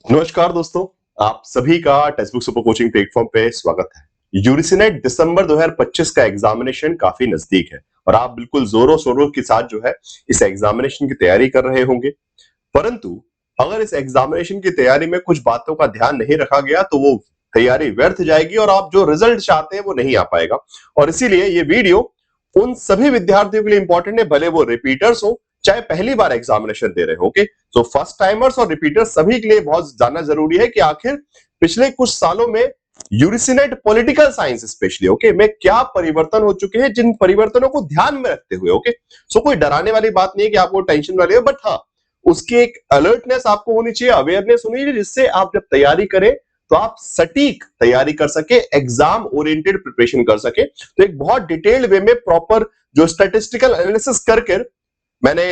नमस्कार दोस्तों, आप सभी का text book super coaching platform पे स्वागत है। यूजीसी दिसंबर 2025 का एग्जामिनेशन काफी नजदीक है और आप बिल्कुल जोरों शोरों के साथ जो है इस एग्जामिनेशन की तैयारी कर रहे होंगे। परंतु अगर इस एग्जामिनेशन की तैयारी में कुछ बातों का ध्यान नहीं रखा गया तो वो तैयारी व्यर्थ जाएगी और आप जो रिजल्ट चाहते हैं वो नहीं आ पाएगा। और इसीलिए ये वीडियो उन सभी विद्यार्थियों के लिए इंपॉर्टेंट है, भले वो रिपीटर्स हो चाहे पहली बार एग्जामिनेशन दे रहे हो। ओके, तो फर्स्ट टाइमर्स और रिपीटर्स सभी के लिए बहुत जानना जरूरी है कि आखिर पिछले कुछ सालों में यूजीसी पॉलिटिकल साइंस स्पेशली में क्या परिवर्तन हो चुके हैं, जिन परिवर्तनों को ध्यान में रखते हुए सो कोई डराने वाली बात नहीं है कि आपको टेंशन वाली है, बट हाँ उसकी एक अलर्टनेस आपको होनी चाहिए, अवेयरनेस होनी चाहिए, जिससे आप जब तैयारी करें तो आप सटीक तैयारी कर सके, एग्जाम ओरिएंटेड प्रिपरेशन कर सके। तो एक बहुत डिटेल्ड वे में प्रॉपर जो स्टैटिस्टिकल एनालिसिस करके मैंने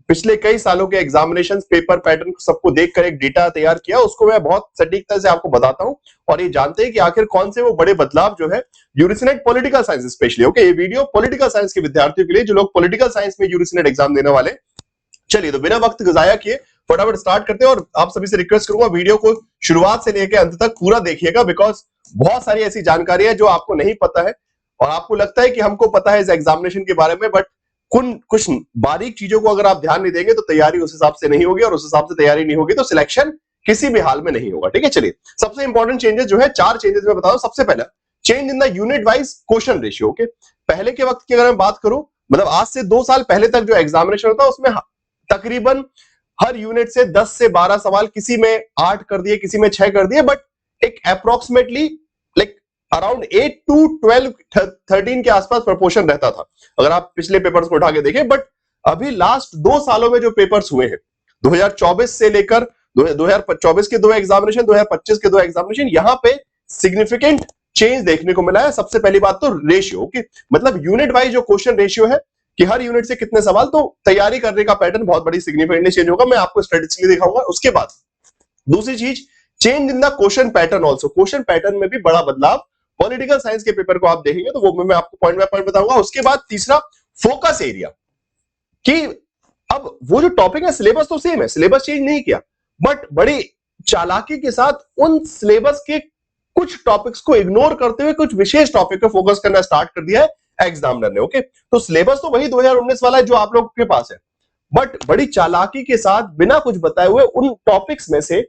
पिछले कई सालों के एग्जामिनेशन पेपर पैटर्न सबको देखकर एक डेटा तैयार किया, उसको मैं बहुत सटीकता से आपको बताता हूं और ये जानते हैं कि आखिर कौन से वो बड़े बदलाव जो है यूजीसी पॉलिटिकल साइंस स्पेशली ये वीडियो पॉलिटिकल साइंस के विद्यार्थियों के लिए जो लोग पॉलिटिकल साइंस में यूजीसी एग्जाम देने वाले। चलिए तो बिना वक्त गजाया किए फटाफट स्टार्ट करते हैं और आप सभी से रिक्वेस्ट करूंगा वीडियो को शुरुआत से लेकर अंत तक पूरा देखिएगा, बिकॉज बहुत सारी ऐसी जानकारी है जो आपको नहीं पता है और आपको लगता है कि हमको पता है इस एग्जामिनेशन के बारे में, बट कुछ बारीक चीजों को अगर आप ध्यान नहीं देंगे तो तैयारी उस हिसाब से नहीं होगी और उस हिसाब से तैयारी नहीं होगी तो सिलेक्शन किसी भी हाल में नहीं होगा। ठीक है, चलिए सबसे इंपॉर्टेंट चेंजेस जो है 4 चेंजेस मैं बता दूं। सबसे पहला change in the unit wise question ratio. Okay, पहले के वक्त की अगर मैं बात करूं, मतलब आज से 2 साल पहले तक जो एग्जामिनेशन होता उसमें तकरीबन हर यूनिट से 10 से 12 सवाल, किसी में 8 कर दिए किसी में 6 कर दिए, बट एक अप्रोक्सीमेटली लाइक अराउंड 8 to 12 13 के आसपास प्रोपोर्शन रहता था अगर आप पिछले पेपर्स को उठा के देखें। बट अभी लास्ट 2 सालों में जो पेपर्स हुए हैं 2024 से लेकर 2024 के 2 एग्जामिनेशन, 2025 के 2 एग्जामिनेशन, यहां पे सिग्निफिकेंट चेंज देखने को मिला है। सबसे पहली बात तो रेशियो की, मतलब यूनिट वाइज जो क्वेश्चन रेशियो है कि हर यूनिट से कितने सवाल, तो तैयारी करने का पैटर्न बहुत बड़ी सिग्निफिकेंटली चेंज होगा। मैं आपको स्टैटिस्टिकली दिखाऊंगा। उसके बाद दूसरी चीज, change in the question pattern also, question pattern में भी बड़ा बदलाव। पॉलिटिकल साइंस के पेपर को आप देखेंगे तो वो मैं आपको पॉइंट बाय पॉइंट बताऊंगा। उसके बाद तीसरा फोकस एरिया, कि अब वो जो टॉपिक है सिलेबस तो सेम है, सिलेबस चेंज नहीं किया, बट बड़ी चालाकी के साथ उन सिलेबस के कुछ टॉपिक्स को इग्नोर करते हुए कुछ विशेष टॉपिक पे फोकस करना स्टार्ट कर दिया है एग्जामिनर ने। ओके, तो सिलेबस तो वही 2019 वाला है जो आप लोग के पास है, बट बड़ी चालाकी के साथ बिना कुछ बताए हुए उन टॉपिक्स में से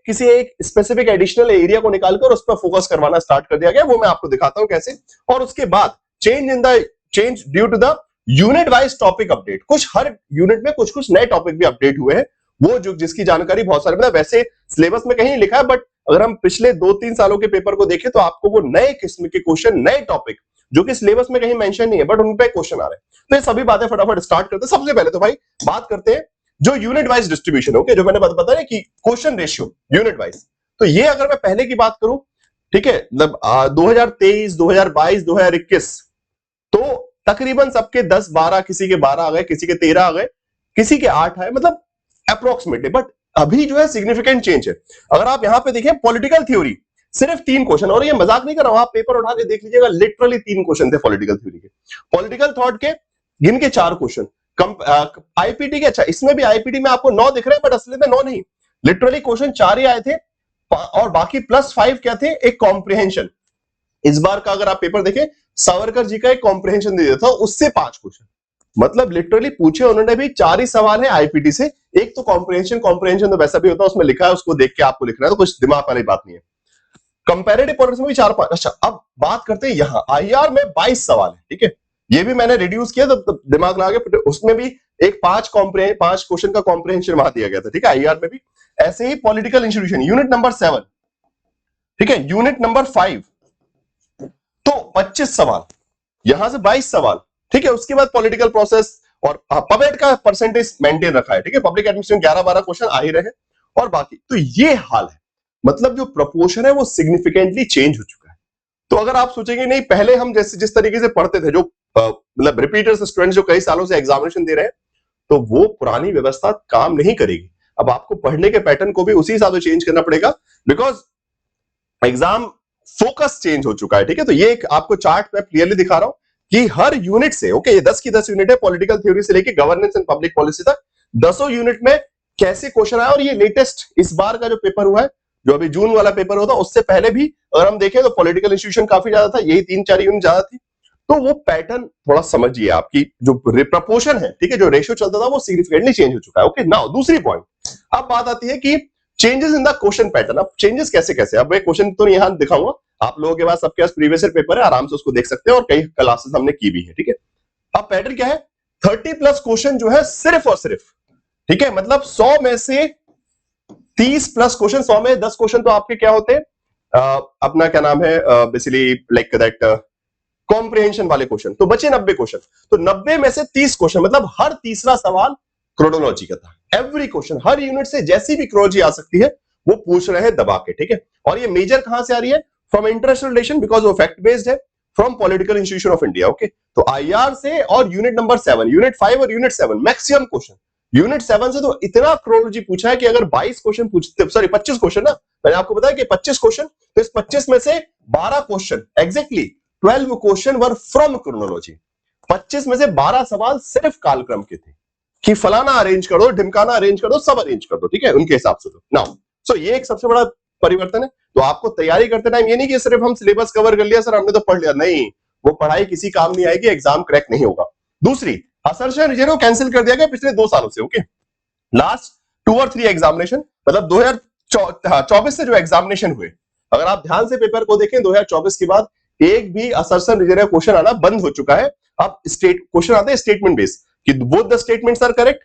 किसी एक स्पेसिफिक एडिशनल एरिया को निकालकर उस पर फोकस करवाना स्टार्ट कर दिया गया। वो मैं आपको दिखाता हूं कैसे। और उसके बाद change due to the unit wise topic update, कुछ हर यूनिट में कुछ कुछ नए टॉपिक भी अपडेट हुए हैं, वो जो जिसकी जानकारी बहुत सारे, मतलब वैसे सिलेबस में कहीं लिखा है, बट अगर हम पिछले 2-3 सालों के पेपर को देखें तो आपको वो नए किस्म के क्वेश्चन, नए टॉपिक जो कि सिलेबस में कहीं मेंशन नहीं है बट उन पे क्वेश्चन आ रहे हैं। तो ये सभी बातें फटाफट स्टार्ट करते हैं। सबसे पहले तो भाई बात करते हैं जो यूनिट वाइज डिस्ट्रीब्यूशन, ओके, जो मैंने बताया कि क्वेश्चन रेशियो यूनिट वाइज, तो ये अगर मैं पहले की बात करूं, ठीक है, मतलब 2023, 2022, 2021, तो तकरीबन सबके 10-12, किसी के 12 आ गए, किसी के 13 आ गए, किसी के 8 आए, मतलब अप्रोक्सीमेटली। बट अभी जो है सिग्निफिकेंट चेंज है। अगर आप यहां पे देखें पॉलिटिकल थ्योरी, सिर्फ 3 क्वेश्चन, और ये मजाक नहीं कर रहा हूं, आप पेपर उठा के देख लीजिएगा, लिटरली 3 क्वेश्चन थे पॉलिटिकल थ्योरी के। पॉलिटिकल थॉट के गिन के 4 क्वेश्चन, आईपीटी के, अच्छा इसमें भी आईपीटी में आपको 9 दिख रहे हैं बट असली में 9 नहीं, लिटरली क्वेश्चन 4 ही आए थे और बाकी +5 क्या थे, एक कॉम्प्रिहेंशन। इस बार का अगर आप पेपर देखें, सावरकर जी का एक कॉम्प्रिहेंशन दे दिया था, उससे 5 क्वेश्चन, मतलब लिटरली पूछे उन्होंने भी 4 ही सवाल है आईपीटी से, एक तो कॉम्प्रिहेंशन तो वैसा भी होता है, उसमें लिखा है, उसको देख के आपको लिखना है, तो कुछ दिमाग वाली बात नहीं है। कंपैरेटिव पॉलिटिक्स में भी 4-5। अच्छा अब बात करते हैं यहां आईआर में 22 सवाल है, ठीक है, ये भी मैंने रिड्यूस किया तो दिमाग लगा के, उसमें भी एक 5 क्वेश्चन का कॉम्प्रिहेंशन वहां दिया गया था, ठीक है, आईआर में भी। ऐसे ही पॉलिटिकल इंस्टीट्यूशन यूनिट नंबर 7, ठीक है, यूनिट नंबर 5 तो 25 सवाल, यहां से 22 सवाल, ठीक है। उसके बाद पॉलिटिकल प्रोसेस और पब्लिक का परसेंटेज मेंटेन रखा है, ठीक है, पब्लिक एडमिनिस्ट्रेशन 11-12 क्वेश्चन आ ही रहे और बाकी, तो ये हाल है, मतलब जो प्रपोर्शन है वो सिग्निफिकेंटली चेंज हो चुका है। तो अगर आप सोचेंगे नहीं पहले हम जैसे जिस तरीके से पढ़ते थे, जो मतलब रिपीटर्स स्टूडेंट्स जो कई सालों से एग्जामिनेशन दे रहे हैं, तो वो पुरानी व्यवस्था काम नहीं करेगी। अब आपको पढ़ने के पैटर्न को भी उसी हिसाब से चेंज करना पड़ेगा, बिकॉज एग्जाम फोकस चेंज हो चुका है, ठीक है। तो ये एक आपको चार्ट में क्लियरली दिखा रहा हूं कि हर यूनिट से, ओके, ये 10 की 10 यूनिट है, पॉलिटिकल थ्योरी से लेके गवर्नेंस एंड पब्लिक पॉलिसी तक, 10 यूनिट में कैसे क्वेश्चन आया, और ये लेटेस्ट इस बार का जो पेपर हुआ है, जो अभी जून वाला पेपर होता, उससे पहले भी अगर हम देखें तो पॉलिटिकल इंस्टीट्यूशन काफी ज्यादा था, यही 3-4 यूनिट ज्यादा थी। तो वो पैटर्न थोड़ा समझिए, आपकी जो प्रपोर्शन है, ठीक है, जो रेशियो चलता था वो सिग्निफिकेंटली चेंज हो चुका है। ओके, नाउ दूसरी पॉइंट, अब बात आती है कि changes in the question pattern. अब चेंजेस कैसे कैसे, अब मैं क्वेश्चन तो यहां दिखाऊंगा, आप लोगों के पास, सबके पास प्रीवियस ईयर पेपर है, आराम से उसको देख सकते हैं, और कई क्लासेस हमने की भी है, ठीक है। अब पैटर्न क्या है, 30+ क्वेश्चन जो है सिर्फ और सिर्फ, ठीक है, मतलब 100 में से 30+ क्वेश्चन, 100 में 10 क्वेश्चन तो आपके क्या होते हैं, अपना क्या नाम है, बेसिकली लाइक दैट कॉम्प्रिहेंशन वाले क्वेश्चन, तो बचे 90 क्वेश्चन। तो 90 में से 30 क्वेश्चन, मतलब हर तीसरा सवाल क्रोनोलॉजी का था। एवरी क्वेश्चन, हर यूनिट से जैसी भी क्रोनोलॉजी आ सकती है वो पूछ रहे हैं दबा के, ठीक है। और ये मेजर कहां से आ रही है, फ्रॉम इंटरनेशनल रिलेशन, बिकॉज वो फैक्ट बेस्ड है, from political institution of India. Okay, तो आईआर से, और यूनिट नंबर 7, यूनिट 5 और यूनिट 7 मैक्सिमम क्वेश्चन। यूनिट 7 से तो इतना क्रोनोलॉजी पूछा है कि अगर 22 क्वेश्चन पूछते, सॉरी 25 क्वेश्चन ना, मैंने आपको बताया कि 25 क्वेश्चन, तो इस 25 में से 12 question, exactly 12 question were from chronology. 25 में से 12 सवाल सिर्फ कालक्रम के थे, कि फलाना अरेंज कर दो, ढिमकाना अरेंज कर दो, सब अरेंज कर दो, ठीक है, उनके हिसाब से। तो नाउ सो ये एक सबसे बड़ा परिवर्तन है। तो आपको तैयारी करते टाइम ये नहीं कि सिर्फ हम सिलेबस कवर कर लिया, सर हमने तो पढ़ लिया, नहीं, वो पढ़ाई किसी काम नहीं आएगी, एग्जाम क्रैक नहीं होगा। दूसरी, असर्शन रिजर्व कैंसिल कर दिया गया पिछले 2 सालों से। ओके, लास्ट 2 और 3 एग्जामिनेशन, मतलब 2024 से जो एग्जामिनेशन हुए, अगर आप ध्यान से पेपर को देखें, 2024 के बाद एक भी असर्शन रिजर्व क्वेश्चन आना बंद हो चुका है। अब स्टेट क्वेश्चन आते हैं स्टेटमेंट बेस्ड, कि both the statements are correct,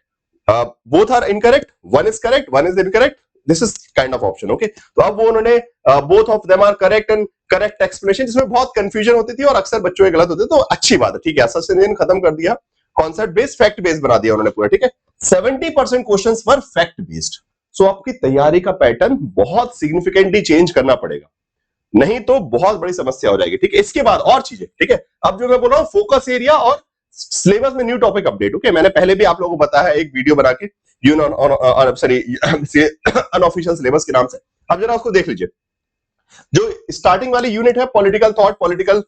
both are incorrect, one is correct, one is incorrect, this is kind of option. Okay, तो अब वो उन्होंने both of them are correct and correct explanation, जिसमें बहुत confusion होती थी और अक्सर बच्चों के गलत होते थे, तो अच्छी बात है, ठीक है, असर्शन खत्म कर दिया, कॉन्सेप्ट बेस्ड फैक्ट बेस्ड बना दिया उन्होंने पूरा, ठीक है। 70% क्वेश्चंस वर फैक्ट बेस्ड। सो आपकी तैयारी का पैटर्न बहुत सिग्निफिकेंटली चेंज करना पड़ेगा, नहीं तो बहुत बड़ी समस्या हो जाएगी, ठीक है। इसके बाद और चीजें, ठीक है, अब जो मैं बोल रहा हूं फोकस एरिया और सिलेबस में न्यू टॉपिक अपडेट। ओके, मैंने पहले भी आप लोगों को बताया है एक वीडियो बना के, सॉरी अनऑफिशियल सिलेबस के नाम से, अब जरा उसको देख लीजिए। जो स्टार्टिंग वाली यूनिट है पॉलिटिकल थॉट, पॉलिटिकल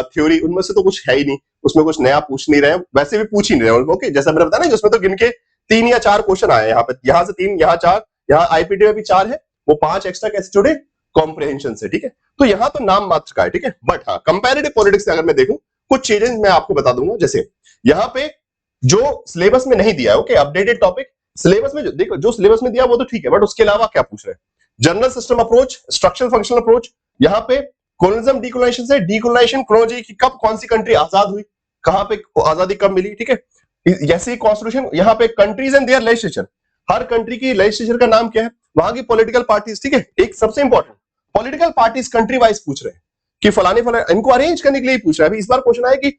थ्योरी, उनमें से तो कुछ है ही नहीं, उसमें कुछ नया पूछ नहीं रहे हैं, वैसे भी पूछ ही नहीं रहे हैं। ओके, जैसा मैंने बताया ना, जिसमें तो गिन के 3 या 4 क्वेश्चन आए, यहाँ पे, यहाँ से 3, यहाँ 4, यहाँ आईपीटी में भी 4 है, वो 5 एक्स्ट्रा कैसे जुड़े, कॉम्प्रिहेंशन से, ठीक है। तो यहाँ तो नाम मात्र का है, ठीक है, बट हाँ कंपैरेटिव पॉलिटिक्स से अगर मैं देखूं, कुछ चीजें मैं आपको बता दूंगा। जैसे यहाँ पे जो सिलेबस में नहीं दिया है, ओके, अपडेटेड टॉपिक, सिलेबस में जो देखो, जो सिलेबस में दिया वो तो ठीक है, बट उसके अलावा क्या पूछ रहे हैं, general system approach, structural functional approach, यहाँ पे कोलोनिज्म डीकोलोनाइजेशन से, डीकोलोनाइजेशन क्रोनोलॉजी की, कब कौन सी कंट्री आजाद हुई, कहां पे आजादी कब मिली, ठीक है। जैसे कॉन्स्टिट्यूशन, यहाँ पे कंट्रीज एंड देयर लेजिस्लेचर, हर कंट्री की लेजिस्लेचर का नाम क्या है, वहां की पॉलिटिकल पार्टीज, ठीक है। एक सबसे important, political parties country wise पूछ रहे हैं, कि फलाने फलाने, इनको अरेंज करने के लिए पूछ रहा है। अभी इस बार क्वेश्चन आया कि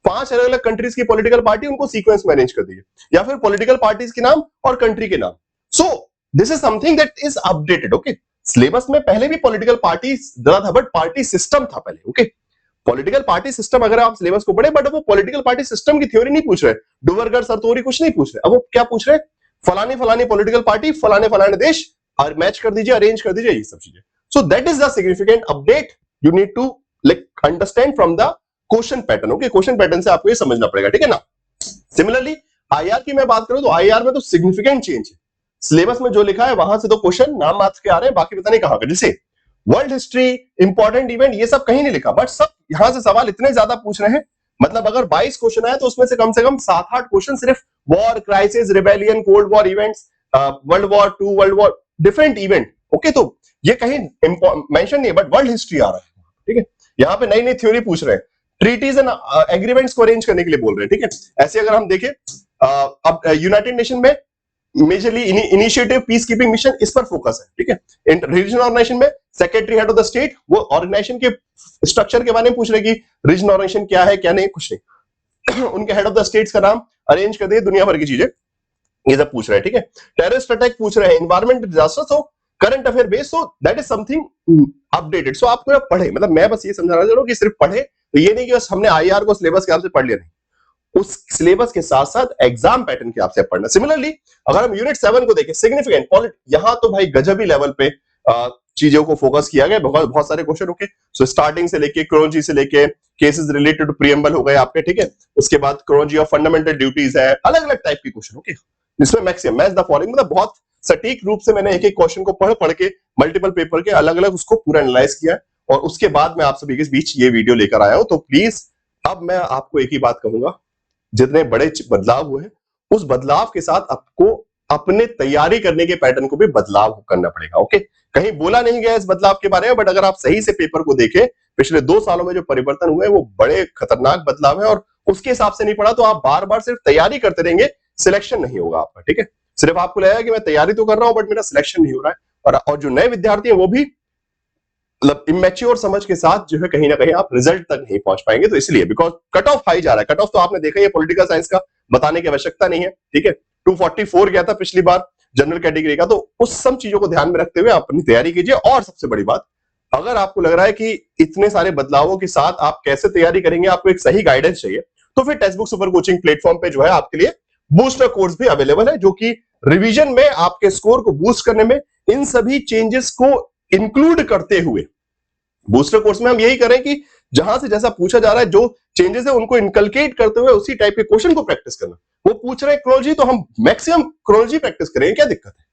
5 अलग अलग कंट्रीज की पॉलिटिकल पार्टी, उनको सीक्वेंस में अरेंज कर दीजिए, या फिर पॉलिटिकल पार्टीज के नाम और कंट्री के नाम। So this is something that is updated. Okay, syllabus में पहले भी पॉलिटिकल पार्टी जरा था, बट पार्टी सिस्टम था पहले। ओके, पॉलिटिकल पार्टी सिस्टम, अगर आप सिलेबस को पढ़े, बट वो पॉलिटिकल पार्टी सिस्टम की थ्योरी नहीं पूछ रहे, डुवर्गर सरतोरी कुछ नहीं पूछ रहे। अब वो क्या पूछ रहे, फलाने फलाने पॉलिटिकल पार्टी, फलाने फलाने देश, और मैच कर दीजिए, अरेंज कर दीजिए, ये सब चीजें। So that is the significant update you need to like understand from the question pattern. Okay, question pattern से आपको ये समझना पड़ेगा, ठीक है ना। सिमिलरली आईआर की मैं बात करूं तो आईआर में तो सिग्निफिकेंट चेंज है, सिलेबस में जो लिखा है वहां से तो क्वेश्चन नाम मात्र के आ रहे हैं, बाकी पता नहीं कहां का। जैसे वर्ल्ड हिस्ट्री, इंपॉर्टेंट इवेंट, ये सब कहीं नहीं लिखा, बट सब यहां से सवाल इतने ज्यादा पूछ रहे हैं, मतलब अगर 22 क्वेश्चन आए तो उसमें से कम 7-8 क्वेश्चन सिर्फ war, crisis, rebellion, cold war events, world war 2, world war, different event. Okay, तो ये कहीं मेंशन नहीं है, बट वर्ल्ड हिस्ट्री आ रहा है, ठीक है। यहाँ पे नई नई थ्योरी पूछ रहे हैं, ट्रीटीज एंड एग्रीमेंट्स को अरेंज करने के लिए बोल रहे हैं, ठीक है। ऐसे अगर हम देखें, अब यूनाइटेड नेशन में majorly initiative peace keeping mission, इस पर फोकस है, ठीक है। रीजनल ऑर्गेनाइजेशन में secretary head of the state, वो ऑर्गेनाइजेशन के स्ट्रक्चर के बारे में पूछ रहे कि रीजनल ऑर्गेनाइजेशन क्या है क्या नहीं, कुछ नहीं उनके हेड ऑफ द स्टेट्स का नाम अरेंज कर दिए, दुनिया भर की चीजें ये सब पूछ रहे हैं, ठीक है। टेररिस्ट अटैक पूछ रहे हैं, एनवायरमेंट डिजास्टर्स हो, current affair based, so that is something updated. So आप पूरा पढ़े, मतलब मैं बस ये समझाना चाह रहा हूं कि सिर्फ पढ़े तो ये नहीं कि बस हमने आईआर को सिलेबस के हिसाब से पढ़ लिया, नहीं, उस सिलेबस के साथ साथ एग्जाम पैटर्न के हिसाब से पढ़ना। सिमिलरली अगर हम यूनिट 7 को देखें, सिग्निफिकेंट पॉलिट, यहां तो भाई गजब ही लेवल पे चीजों को फोकस किया गया, बहुत सारे क्वेश्चन। ओके, सो स्टार्टिंग से लेके क्रोनोलॉजी से लेके केसेस रिलेटेड टू प्रीएम्बल हो गए आपके, ठीक है। उसके बाद क्रोनोलॉजी ऑफ फंडामेंटल ड्यूटीज है, अलग अलग टाइप के क्वेश्चन। ओके, जिसमें मैक्सिमम मैच द फॉलोइंग, मतलब बहुत सटीक रूप से मैंने एक एक क्वेश्चन को पढ़ पढ़ के मल्टीपल पेपर के अलग अलग उसको पूरा एनालाइज किया है, और उसके बाद मैं आप सभी के बीच ये वीडियो लेकर आया हूं। तो प्लीज अब मैं आपको एक ही बात कहूंगा, जितने बड़े बदलाव हुए हैं उस बदलाव के साथ आपको अपने तैयारी करने के पैटर्न को भी बदलाव करना पड़ेगा। ओके, कहीं बोला नहीं गया इस बदलाव के बारे में, बट अगर आप सही से पेपर को देखें, पिछले 2 सालों में जो परिवर्तन हुए वो बड़े खतरनाक बदलाव है, और उसके हिसाब से नहीं पढ़ा तो आप बार बार सिर्फ तैयारी करते रहेंगे, सिलेक्शन नहीं होगा आपका। ठीक है, सिर्फ आपको लगेगा कि मैं तैयारी तो कर रहा हूं बट मेरा सिलेक्शन नहीं हो रहा है, और जो नए विद्यार्थी है वो भी मतलब इमेच्योर समझ के साथ जो है कहीं ना कहीं आप रिजल्ट तक नहीं पहुंच पाएंगे। तो इसलिए बिकॉज कट ऑफ हाई जा रहा है, कट ऑफ तो आपने देखा ही है पॉलिटिकल साइंस का, बताने की आवश्यकता नहीं है। ठीक है, 244 गया था पिछली बार जनरल कैटेगरी का, तो उस सब चीजों को ध्यान में रखते हुए आप अपनी तैयारी कीजिए। और सबसे बड़ी बात, अगर आपको लग रहा है कि इतने सारे बदलावों के साथ आप कैसे तैयारी करेंगे, आपको एक सही गाइडेंस चाहिए, तो फिर text book super coaching platform पे जो है आपके लिए बूस्टर कोर्स भी अवेलेबल है, जो कि रिवीजन में आपके स्कोर को बूस्ट करने में इन सभी चेंजेस को इंक्लूड करते हुए, बूस्टर कोर्स में हम यही करें कि जहां से जैसा पूछा जा रहा है, जो चेंजेस है उनको इनकलकेट करते हुए उसी टाइप के क्वेश्चन को प्रैक्टिस करना। वो पूछ रहे हैं क्रोनोलॉजी, तो हम मैक्सिमम क्रोनोलॉजी प्रैक्टिस करेंगे, क्या दिक्कत है?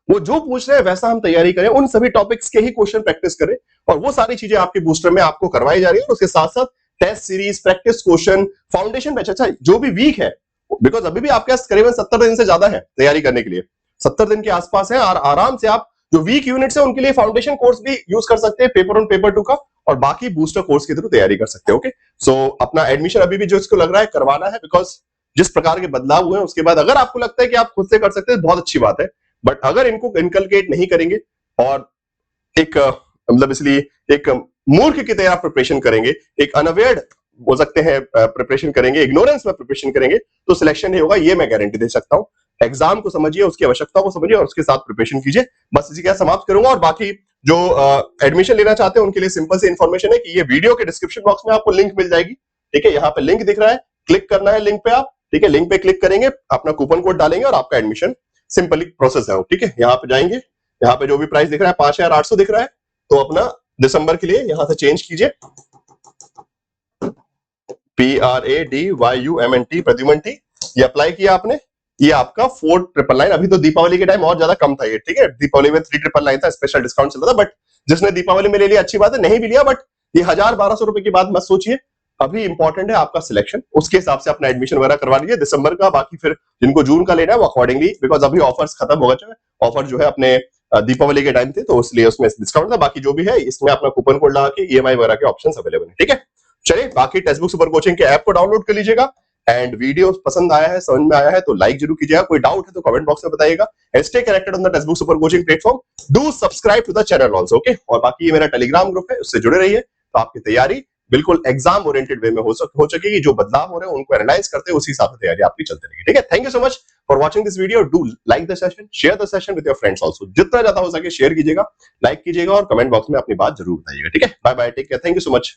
वो जो पूछ रहे हैं वैसा हम तैयारी करें, उन सभी टॉपिक्स के ही क्वेश्चन प्रैक्टिस करें, और वो सारी चीजें आपके बूस्टर में आपको करवाई जा रही है। और उसके साथ साथ test series, practice question, foundation batch, अच्छा जो भी वीक है, बिकॉज अभी भी आपके पास करीबन 70 दिन से ज्यादा है तैयारी करने के लिए, 70 दिन के आसपास है, और आराम से आप जो वीक यूनिट्स है उनके लिए फाउंडेशन कोर्स भी यूज कर सकते हैं, पेपर 1 पेपर 2 का, और बाकी बूस्टर कोर्स के थ्रू तैयारी कर सकते हैं। ओके, सो अपना एडमिशन अभी भी जो इसको लग रहा है करवाना है, बिकॉज जिस प्रकार के बदलाव हुए हैं उसके बाद अगर आपको लगता है कि आप खुद से कर सकते हैं, बहुत अच्छी बात है, बट अगर इनको इनकलकेट नहीं करेंगे और एक मतलब इसलिए एक मूर्ख की तरह प्रिपरेशन करेंगे, एक अनअवेयर्ड बोल सकते हैं प्रिपरेशन करेंगे, इग्नोरेंस में प्रिपरेशन करेंगे, तो सिलेक्शन नहीं होगा, ये मैं गारंटी दे सकता हूं। एग्जाम को समझिए, उसकी आवश्यकता को समझिए और उसके साथ प्रिपरेशन कीजिए। बस इसी के साथ समाप्त करूंगा, और बाकी जो एडमिशन लेना चाहते हैं उनके लिए सिंपल सी इंफॉर्मेशन है कि ये वीडियो के डिस्क्रिप्शन बॉक्स में आपको लिंक मिल जाएगी। ठीक है, यहाँ पे लिंक दिख रहा है, क्लिक करना है लिंक पे आप। ठीक है, लिंक पे क्लिक करेंगे, अपना कूपन कोड डालेंगे और आपका एडमिशन सिंपली प्रोसेस है। ठीक है, यहाँ पे जाएंगे, यहाँ पे जो भी प्राइस दिख रहा है 5,800 दिख रहा है, तो अपना दिसंबर के लिए यहां से चेंज कीजिए, PRADYUMNT प्रद्युमन टी, ये अप्लाई किया आपने, ये आपका 4,999। अभी तो दीपावली के टाइम और ज्यादा कम था ये। ठीक है, दीपावली में 3,999 था, स्पेशल डिस्काउंट चल रहा था, बट जिसने दीपावली में ले लिया अच्छी बात है, नहीं भी लिया बट ये 1,000-1,200 रुपए की बात मत सोचिए। अभी इंपॉर्टेंट है आपका सिलेक्शन, उसके हिसाब से अपना एडमिशन वगैरह करवा लीजिए दिसंबर का। बाकी फिर जिनको जून का लेना है वो अकॉर्डिंगली, बिकॉज अभी ऑफर्स खत्म हो गए, ऑफर जो है अपने दीपावली के टाइम थे, तो इसलिए उसमें डिस्काउंट था। बाकी जो भी है इसमें अपना कूपन कोड लगा के EMI वगैरह के ऑप्शंस अवेलेबल है। ठीक है, चलिए, बाकी टेक्स्ट बुक सुपर कोचिंग के ऐप को डाउनलोड कर लीजिएगा, एंड वीडियो पसंद आया है, समझ में आया है तो लाइक जरूर कीजिएगा, कोई डाउट है तो कमेंट बॉक्स में बताइएगा। Stay connected on the Testbook super coaching platform, do subscribe to the channel also. Okay, और बाकी ये मेरा टेलीग्राम ग्रुप है, उससे जुड़े रहिए, तो आपकी तैयारी बिल्कुल एग्जाम ओरिएंटेड वे में हो सकेगी। जो बदलाव हो रहे हैं उनको एनालाइज करते हैं, उसी हिसाब से तैयारी आपकी चलती रहेगी। ठीक है, thank you so much for watching this video. Do like the session, share the session with your friends also, जितना ज्यादा हो सके शेयर कीजिएगा, लाइक कीजिएगा और कमेंट बॉक्स में अपनी बात जरूर बताइएगा। ठीक है, bye bye, take care, thank you so much.